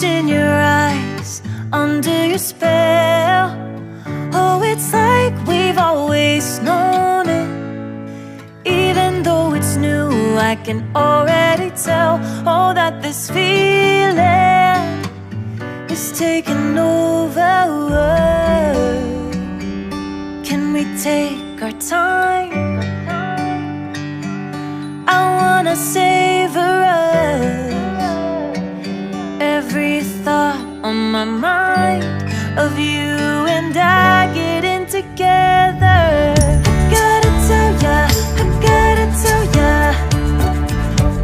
lost in your eyes, under your spell. Oh, it's like we've always known it. Even though it's new, I can already tell, oh, that this feeling is taking over. Can we take our time? I wanna savor us. Every thought on my mind of you and I getting together. I gotta tell ya, I gotta tell ya,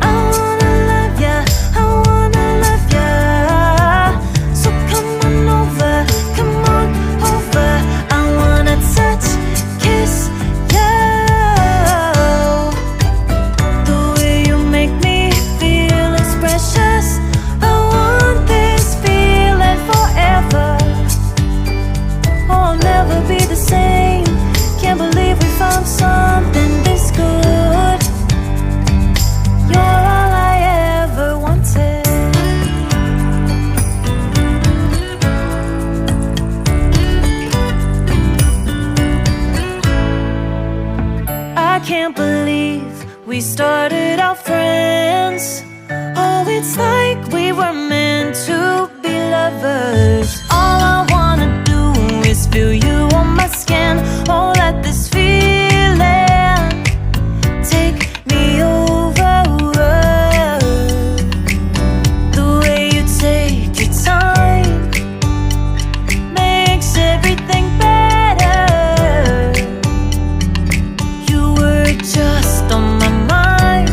I wanna love ya, I wanna love ya. So come on over, come on over. I wanna touch, kiss ya. The way you make me feel is precious. I want this feeling forever. Oh, I'll never be the same. Can't believe we found something this good. You're all I ever wanted. I can't believe we started out friends. Oh, it's like we were meant to be lovers. All I wanna do is feel you on my skin. Oh, let this feeling take me over. The way you take your time makes everything better. You were just on my mind,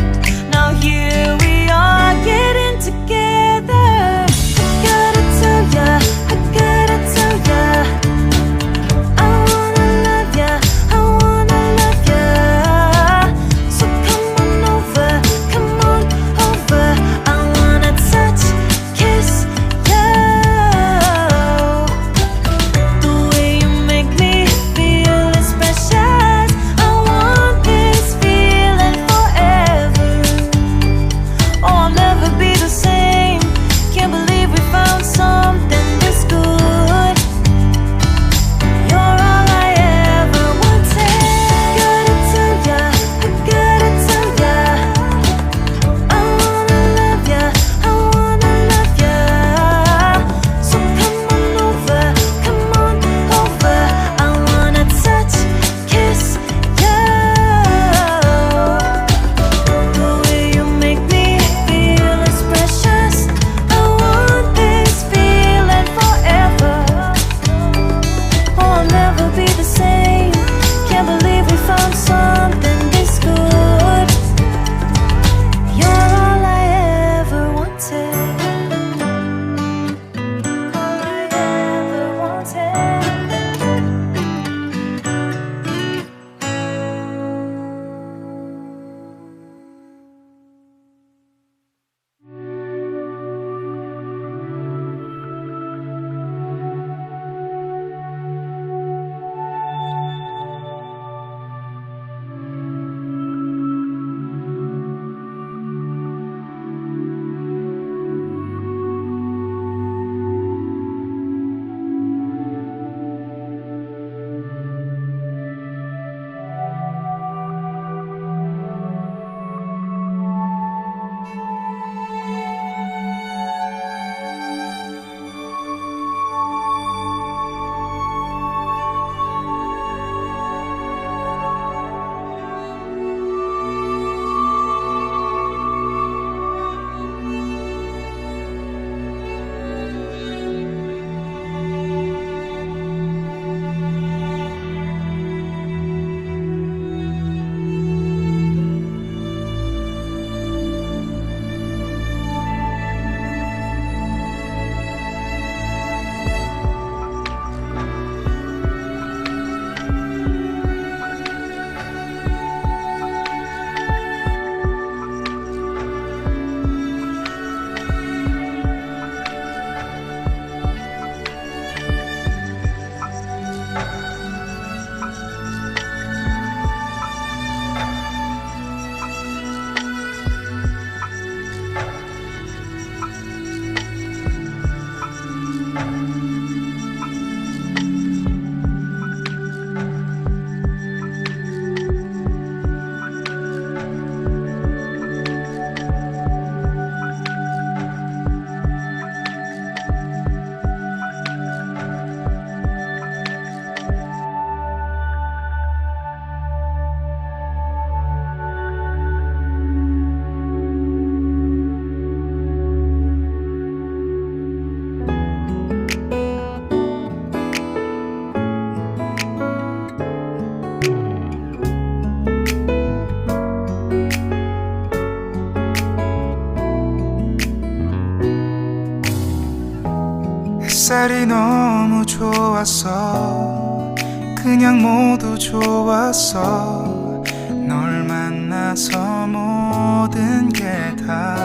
날이 너무 좋았어. 그냥 모두 좋았어. 널 만나서 모든 게 다.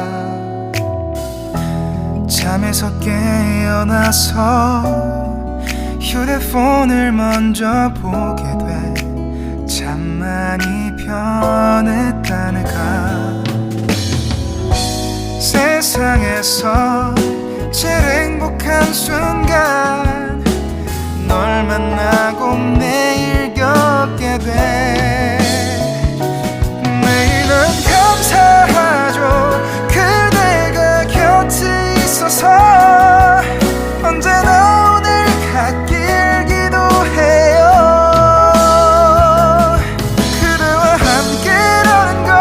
잠에서 깨어나서 휴대폰을 먼저 보게 돼. 참 많이 변했다네가. 세상에서 제일 행복한 순간 널 만나고 매일 겪게 돼. 매일은 감사하죠. 그대가 곁에 있어서. 언제나 오늘 갓길 기도해요. 그대와 함께라는 건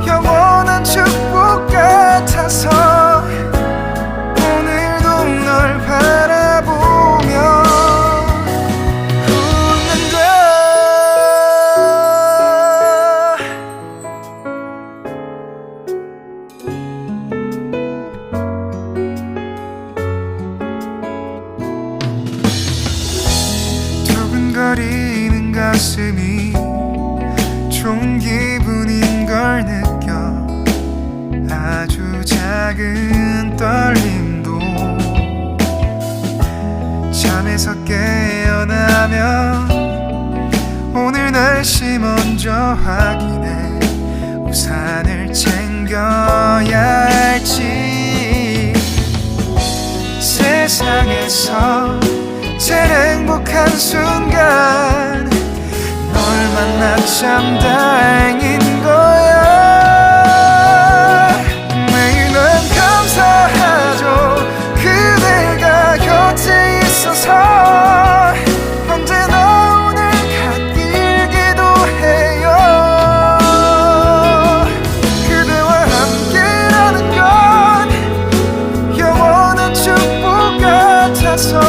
영원한 축복 같아서 오늘도 널 바라보며 웃는다. 두근거리는 가슴이 좋은 기분인 걸 느껴. 아주 작은 떨림도. 잠에서 깨어나면 오늘 날씨 먼저 확인해. 우산을 챙겨야 할지. 세상에서 제일 행복한 순간 널 만나 참 다행인 거야. 매일 난 감사하죠. 그대가 곁에 있어서. 언제나 오늘 갓길 기도해요. 그대와 함께라는 건 영원한 축복 같아서